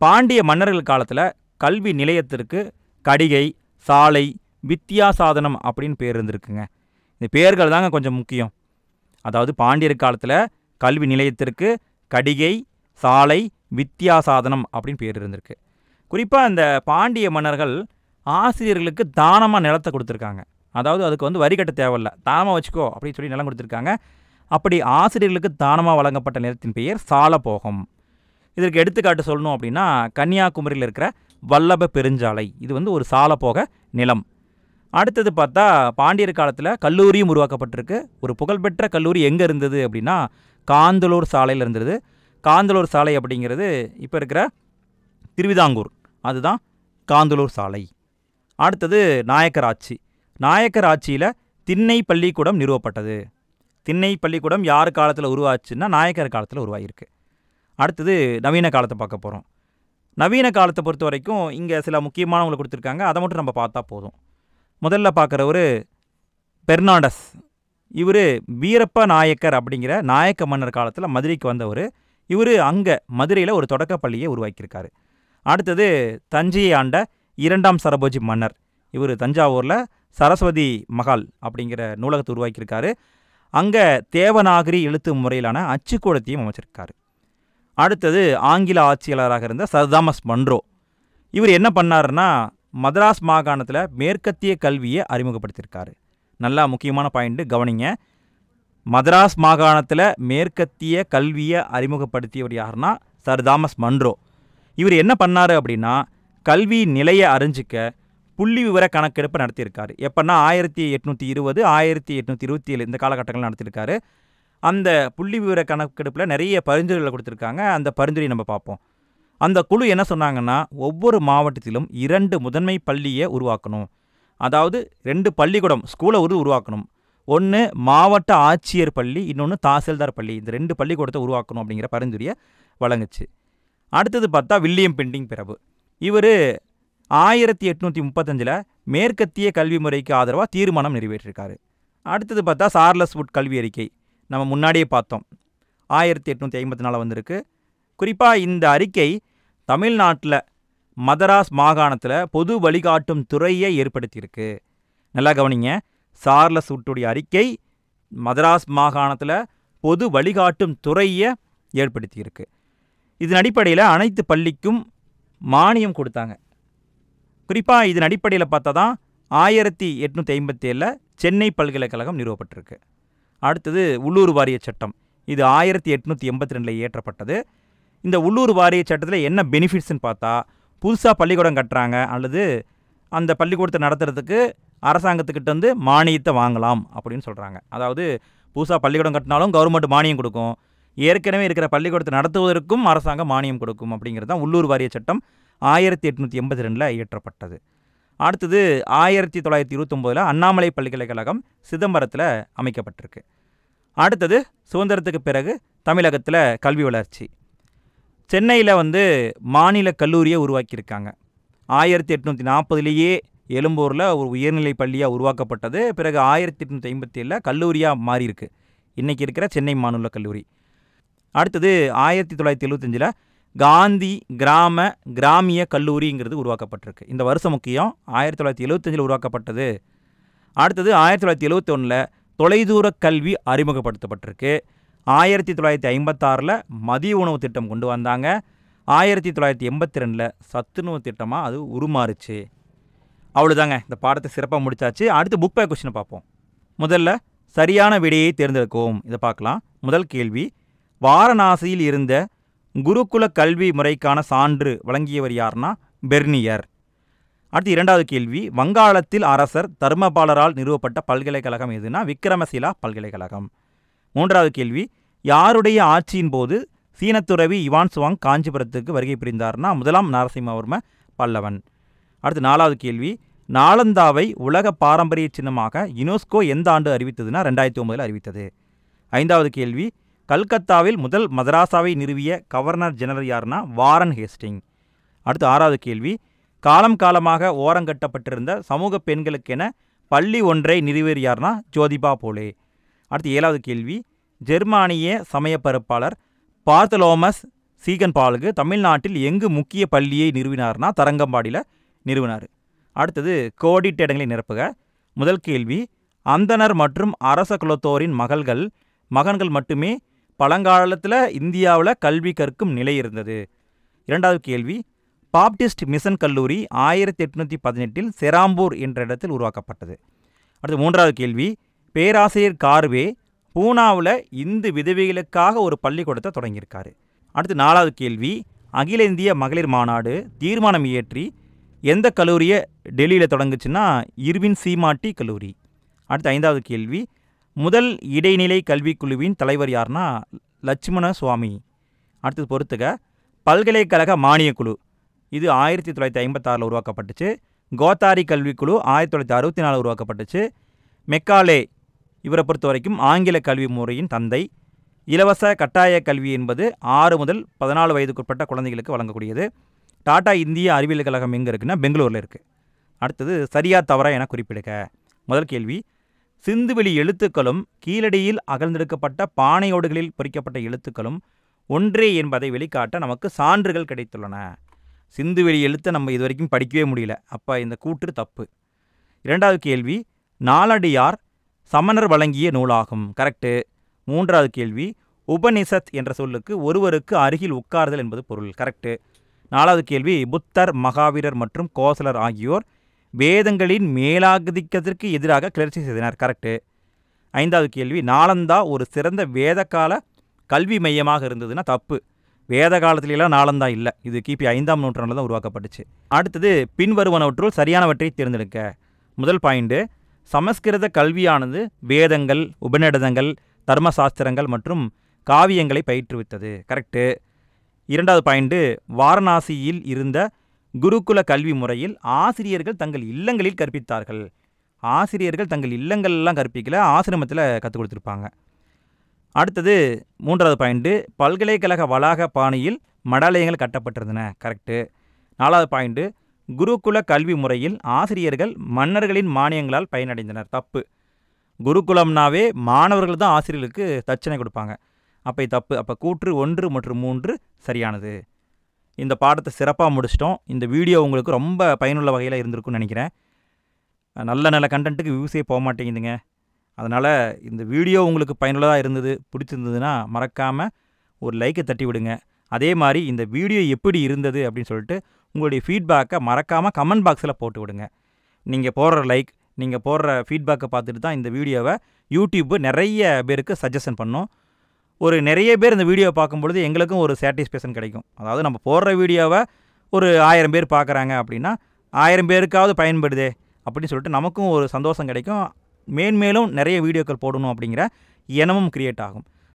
பாண்டிய மன்னர்கள் காலத்தில் கல்வி நிலையத்திற்கு கடிகை, சாலை, வித்தியாசாதனம் அப்படின்னு பேர் இருந்திருக்குங்க. இந்த பேர்கள் தாங்க கொஞ்சம் முக்கியம். அதாவது பாண்டியர் காலத்தில் கல்வி நிலையத்திற்கு கடிகை, சாலை, வித்தியாசாதனம் அப்படின்னு பேர் இருந்திருக்கு. குறிப்பாக இந்த பாண்டிய மன்னர்கள் ஆசிரியர்களுக்கு தானமாக நிலத்தை கொடுத்துருக்காங்க. அதாவது அதுக்கு வரி கட்ட தேவையில்லை, தானமாக வச்சுக்கோ அப்படின்னு சொல்லி நிலம் கொடுத்துருக்காங்க. அப்படி ஆசிரியர்களுக்கு தானமாக வழங்கப்பட்ட நிலத்தின் பெயர் சாலபோகம். இதற்கு எடுத்துக்காட்டு சொல்லணும் அப்படின்னா கன்னியாகுமரியில் இருக்கிற வல்லப பெருஞ்சாலை இது ஒரு சாலபோக நிலம். அடுத்தது பார்த்தா பாண்டியர் காலத்தில் கல்லூரியும் உருவாக்கப்பட்டிருக்கு. ஒரு புகழ்பெற்ற கல்லூரி எங்கே இருந்தது அப்படின்னா காந்தலூர் சாலையில் இருந்தது. காந்தலூர் சாலை அப்படிங்கிறது இப்போ இருக்கிற திருவிதாங்கூர், அதுதான் காந்தலூர் சாலை. அடுத்தது நாயக்கர் ஆட்சி. நாயக்கர் ஆட்சியில் திண்ணை பள்ளிக்கூடம் நிறுவப்பட்டது. திண்ணை பள்ளிக்கூடம் யார் காலத்தில் உருவாச்சுன்னா நாயக்கர் காலத்தில் உருவாகிருக்கு. அடுத்தது நவீன காலத்தை பார்க்க போகிறோம். நவீன காலத்தை பொறுத்த வரைக்கும் இங்கே சில முக்கியமானவங்களை கொடுத்துருக்காங்க. அதை மட்டும் நம்ம பார்த்தா போதும். முதல்ல பார்க்குறவர் பெர்னாண்டஸ். இவர் வீரப்ப நாயக்கர் அப்படிங்கிற நாயக்க மன்னர் காலத்தில் மதுரைக்கு வந்தவர். இவர் அங்கே மதுரையில் ஒரு தொடக்க பள்ளியை உருவாக்கியிருக்காரு. அடுத்தது தஞ்சையை ஆண்ட 2ஆம் சரபோஜி மன்னர். இவர் தஞ்சாவூரில் சரஸ்வதி மகால் அப்படிங்கிற நூலகத்தை உருவாக்கியிருக்காரு. அங்கே தேவநாகரி எழுத்து முறையிலான அச்சுக்கூடத்தையும் அமைச்சிருக்காரு. அடுத்தது ஆங்கில ஆட்சியாளராக இருந்த சர் தாமஸ் மன்றோ. இவர் என்ன பண்ணாருன்னா மதராஸ் மாகாணத்தில் மேற்கத்திய கல்வியை அறிமுகப்படுத்தியிருக்காரு. நல்லா முக்கியமான பாயிண்ட்டு கவனிங்க. மதராஸ் மாகாணத்தில் மேற்கத்திய கல்வியை அறிமுகப்படுத்தியவர் யாருன்னா சர் தாமஸ் மன்றோ. இவர் என்ன பண்ணார் அப்படின்னா கல்வி நிலையை அறிஞ்சிக்க புள்ளி விவர கணக்கெடுப்பு நடத்தியிருக்காரு. எப்போன்னா 1820, 1827 இந்த காலகட்டங்கள் நடத்தியிருக்காரு. அந்த புள்ளி விவர கணக்கெடுப்பில் நிறைய பரிந்துரைகளை கொடுத்துருக்காங்க. அந்த பரிந்துரை நம்ம பார்ப்போம். அந்த குழு என்ன சொன்னாங்கன்னா ஒவ்வொரு மாவட்டத்திலும் 2 முதன்மை பள்ளியை உருவாக்கணும். அதாவது 2 பள்ளிக்கூடம் ஸ்கூலை உருவாக்கணும். ஒன்று மாவட்ட ஆட்சியர் பள்ளி, இன்னொன்று தாசில்தார் பள்ளி. இந்த 2 பள்ளிக்கூடத்தை உருவாக்கணும் அப்படிங்கிற பரிந்துரையை வழங்குச்சு. அடுத்தது பார்த்தா வில்லியம் பெண்டிங் பிரபு. இவர் 1835 மேற்கத்திய கல்வி முறைக்கு ஆதரவாக தீர்மானம் நிறைவேற்றிருக்காரு. அடுத்தது பார்த்தா சார்லஸ் வுட் கல்வி அறிக்கை. நம்ம முன்னாடியே பார்த்தோம், 1854 வந்திருக்கு. குறிப்பாக இந்த அறிக்கை தமிழ்நாட்டில் மதராஸ் மாகாணத்தில் பொது வழிகாட்டும் துறையை ஏற்படுத்தியிருக்கு. நல்லா கவனிங்க, சார்லஸ் வுட்டுடைய அறிக்கை மதராஸ் மாகாணத்தில் பொது வழிகாட்டும் துறையை ஏற்படுத்தியிருக்கு. இதன் அடிப்படையில் அனைத்து பள்ளிக்கும் மானியம் கொடுத்தாங்க. குறிப்பாக இதன் அடிப்படையில் பார்த்தா தான் 1857 சென்னை பல்கலைக்கழகம் நிறுவப்பட்டிருக்கு. அடுத்தது உள்ளூர் வாரிய சட்டம். இது 1882 இயற்றப்பட்டது. இந்த உள்ளூர் வாரிய சட்டத்தில் என்ன பெனிஃபிட்ஸ்ன்னு பார்த்தா புதுசாக பள்ளிக்கூடம் கட்டுறாங்க அல்லது அந்த பள்ளிக்கூடத்தை நடத்துறதுக்கு அரசாங்கத்துக்கிட்ட மானியத்தை வாங்கலாம் அப்படின்னு சொல்கிறாங்க. அதாவது புதுசாக பள்ளிக்கூடம் கட்டினாலும் கவர்மெண்ட் மானியம் கொடுக்கும், ஏற்கனவே இருக்கிற பள்ளிக்கூடத்தை நடத்துவதற்கும் அரசாங்கம் மானியம் கொடுக்கும். அப்படிங்கிறது தான் உள்ளூர் வாரிய சட்டம் 1882 இயற்றப்பட்டது. அடுத்தது 1929 அண்ணாமலை பல்கலைக்கழகம் சிதம்பரத்தில் அமைக்கப்பட்டிருக்கு. அடுத்தது சுதந்திரத்துக்கு பிறகு தமிழகத்தில் கல்வி வளர்ச்சி. சென்னையில் மாநில கல்லூரியை உருவாக்கியிருக்காங்க. 1840 எழும்பூரில் ஒரு உயர்நிலை பள்ளியாக உருவாக்கப்பட்டது. பிறகு 1857 கல்லூரியாக மாறியிருக்கு. இன்றைக்கி இருக்கிற சென்னை மாநில கல்லூரி. அடுத்தது 1975 காந்தி கிராமிய கல்லூரிங்கிறது உருவாக்கப்பட்டிருக்கு. இந்த வருஷம் முக்கியம், 1975 உருவாக்கப்பட்டது. அடுத்தது 1971 தொலைதூர கல்வி அறிமுகப்படுத்தப்பட்டிருக்கு. 1956 மதிய உணவு திட்டம் கொண்டு வந்தாங்க. 1982 சத்துணவு திட்டமாக அது உருமாறுச்சு. அவ்வளோதாங்க, இந்த பாடத்தை சிறப்பாக முடிச்சாச்சு. அடுத்து புக் பேக் கொஸ்டினை பார்ப்போம். முதல்ல சரியான விடையை தேர்ந்தெடுக்கவும். இதை பார்க்கலாம். முதல் கேள்வி, வாரணாசியில் இருந்த குருகுல கல்வி முறைக்கான சான்று வழங்கியவர் யார்னா பெர்னியர். அடுத்து இரண்டாவது கேள்வி, வங்காளத்தில் அரசர் தர்மபாலரால் நிறுவப்பட்ட பல்கலைக்கழகம் எதுனா விக்ரமசீலா பல்கலைக்கழகம். மூன்றாவது கேள்வி, யாருடைய ஆட்சியின் போது சீனத்துறவி யுவான் சுவாங் காஞ்சிபுரத்துக்கு வருகை புரிந்தார்னா முதலாம் நரசிம்மவர்ம பல்லவன். அடுத்து நாலாவது கேள்வி, நாலந்தாவை உலக பாரம்பரிய சின்னமாக யுனெஸ்கோ எந்த ஆண்டு அறிவித்ததுன்னா 2009 அறிவித்தது. ஐந்தாவது கேள்வி, கல்கத்தாவில் முதல் மதராசாவை நிறுவிய கவர்னர் ஜெனரல் யார்னா வாரன் ஹேஸ்டிங். அடுத்து ஆறாவது கேள்வி, காலம் காலமாக ஓரங்கட்டப்பட்டிருந்த சமூக பெண்களுக்கென பள்ளி ஒன்றை நிறுவியர் யார்னா ஜோதிபா போலே. அடுத்து ஏழாவது கேள்வி, ஜெர்மானிய சமய பரப்பாளர் பார்த்தலோமஸ் சீகன்பாலுக்கு தமிழ்நாட்டில் எங்கு முக்கிய பள்ளியை நிறுவினார்னா தரங்கம்பாடியில் நிறுவினார். அடுத்தது கோடிட்ட இடங்களை நிரப்புக. முதல் கேள்வி, அந்தனர் மற்றும் அரச குலத்தோரின் மகன்கள் மட்டுமே பழங்காலத்தில் இந்தியாவில் கல்வி கற்கும் நிலை இருந்தது. இரண்டாவது கேள்வி, பாப்டிஸ்ட் மிஷன் கல்லூரி 1818 செராம்பூர் என்ற இடத்தில் உருவாக்கப்பட்டது. அடுத்து மூன்றாவது கேள்வி, பேராசிரியர் கார்வே பூனாவில் இந்து விதவைகளுக்காக ஒரு பள்ளிக்கூடத்தை தொடங்கியிருக்காரு. அடுத்து நாலாவது கேள்வி, அகில இந்திய மகளிர் மாநாடு தீர்மானம் இயற்றி எந்த கல்லூரியை டெல்லியில் தொடங்குச்சுன்னா இர்வின் சீமாட்டி கல்லூரி. அடுத்து ஐந்தாவது கேள்வி, முதல் இடைநிலை கல்விக்குழுவின் தலைவர் யார்னா லட்சுமண சுவாமி. அடுத்தது பொறுத்துக, பல்கலைக்கழக மானியக்குழு இது 1956 உருவாக்கப்பட்டுச்சு. கோத்தாரி கல்விக்குழு 1964 உருவாக்கப்பட்டுச்சு. மெக்காலே இவரை பொறுத்த வரைக்கும் ஆங்கில கல்வி முறையின் தந்தை. இலவச கட்டாய கல்வி என்பது 6 முதல் 14 வயதுக்குட்பட்ட குழந்தைகளுக்கு வழங்கக்கூடியது. டாடா இந்திய அறிவியல் கழகம் எங்கே இருக்குன்னா பெங்களூரில் இருக்குது. அடுத்தது சரியா தவறா என குறிப்பிடுக. முதல் கேள்வி, சிந்துவெளி எழுத்துக்களும் கீழடியில் அகழ்ந்தெடுக்கப்பட்ட பானையோடுகளில் பொறிக்கப்பட்ட எழுத்துக்களும் ஒன்றே என்பதை வெளிக்காட்ட நமக்கு சான்றுகள் கிடைத்துள்ளன. சிந்துவெளி எழுத்தை நம்ம இது வரைக்கும் படிக்கவே முடியல, அப்போ இந்த கூற்று தப்பு. இரண்டாவது கேள்வி, நாலடியார் சமணர் வழங்கிய நூலாகும். கரெக்டு. மூன்றாவது கேள்வி, உபனிஷத் என்ற சொல்லுக்கு ஒருவருக்கு அருகில் உட்கார்தல் என்பது பொருள். கரெக்டு. நாலாவது கேள்வி, புத்தர், மகாவீரர் மற்றும் கோசலர் ஆகியோர் வேதங்களின் மேலாதிக்கத்திற்கு எதிராக கிளர்ச்சி செய்தனர். கரெக்டு. ஐந்தாவது கேள்வி, நாலந்தா ஒரு சிறந்த வேதகால கல்வி மையமாக இருந்ததுன்னா தப்பு. வேத காலத்திலலாம் நாலந்தா இல்லை, இது கிபி 5ஆம் நூற்றாண்டில் தான் உருவாக்கப்பட்டுச்சு. அடுத்தது பின்வருவனவற்றுள் சரியானவற்றை தேர்ந்தெடுக்க. முதல் பாயிண்ட்டு, சமஸ்கிருத கல்வியானது வேதங்கள், உபநிடதங்கள், தர்மசாஸ்திரங்கள் மற்றும் காவியங்களை பயிற்றுவித்தது. கரெக்டு. இரண்டாவது பாயிண்ட்டு, வாரணாசியில் இருந்த குருகுல கல்வி முறையில் ஆசிரியர்கள் தங்கள் இல்லங்களில் கற்பித்தார்கள். ஆசிரியர்கள் தங்கள் இல்லங்கள்லாம் கற்பிக்கல, ஆசிரமத்தில் கற்றுக் கொடுத்துருப்பாங்க. அடுத்தது மூன்றாவது பாயிண்ட்டு, பல்கலைக்கழக வளாக பாணியில் மடாலயங்கள் கட்டப்பட்டிருந்தன. கரெக்டு. நாலாவது பாயிண்ட்டு, குருகுல கல்வி முறையில் ஆசிரியர்கள் மன்னர்களின் மானியங்களால் பயனடைந்தனர். தப்பு. குருகுலம்னாவே மாணவர்கள் தான் ஆசிரியர்களுக்கு தட்சணை கொடுப்பாங்க, அப்போ தப்பு. அப்போ கூற்று 1 மற்றும் 3 சரியானது. இந்த பாடத்தை சிறப்பாக முடிச்சிட்டோம். இந்த வீடியோ உங்களுக்கு ரொம்ப பயனுள்ள வகையில் இருந்திருக்குன்னு நினைக்கிறேன். நல்ல கண்டென்ட்டுக்கு வியூஸே போக மாட்டேங்குதுங்க. அதனால் இந்த வீடியோ உங்களுக்கு பயனுள்ளதாக இருந்தது, பிடிச்சிருந்ததுன்னா மறக்காமல் ஒரு லைக்கை தட்டி விடுங்க. அதே மாதிரி இந்த வீடியோ எப்படி இருந்தது அப்படின்னு சொல்லிட்டு உங்களுடைய ஃபீட்பேக்கை மறக்காமல் கமெண்ட் பாக்ஸில் போட்டு விடுங்க. நீங்கள் போடுற லைக், நீங்கள் போடுற ஃபீட்பேக்கை பார்த்துட்டு தான் இந்த வீடியோவை யூடியூப்பு நிறைய பேருக்கு சஜஷன் பண்ணும். நிறைய பேர் இந்த வீடியோவை பார்க்கும்பொழுது எங்களுக்கும் ஒரு சாட்டிஸ்ஃபேக்ஷன் கிடைக்கும். அதாவது நம்ம போடுற வீடியோவை ஒரு 1000 பேர் பார்க்குறாங்க அப்படின்னா 1000 பேருக்காவது பயன்படுதே அப்படின்னு சொல்லிட்டு நமக்கும் ஒரு சந்தோஷம் கிடைக்கும். மேன்மேலும் நிறைய வீடியோக்கள் போடணும் அப்படிங்கிற எண்ணமும் கிரியேட் ஆகும்.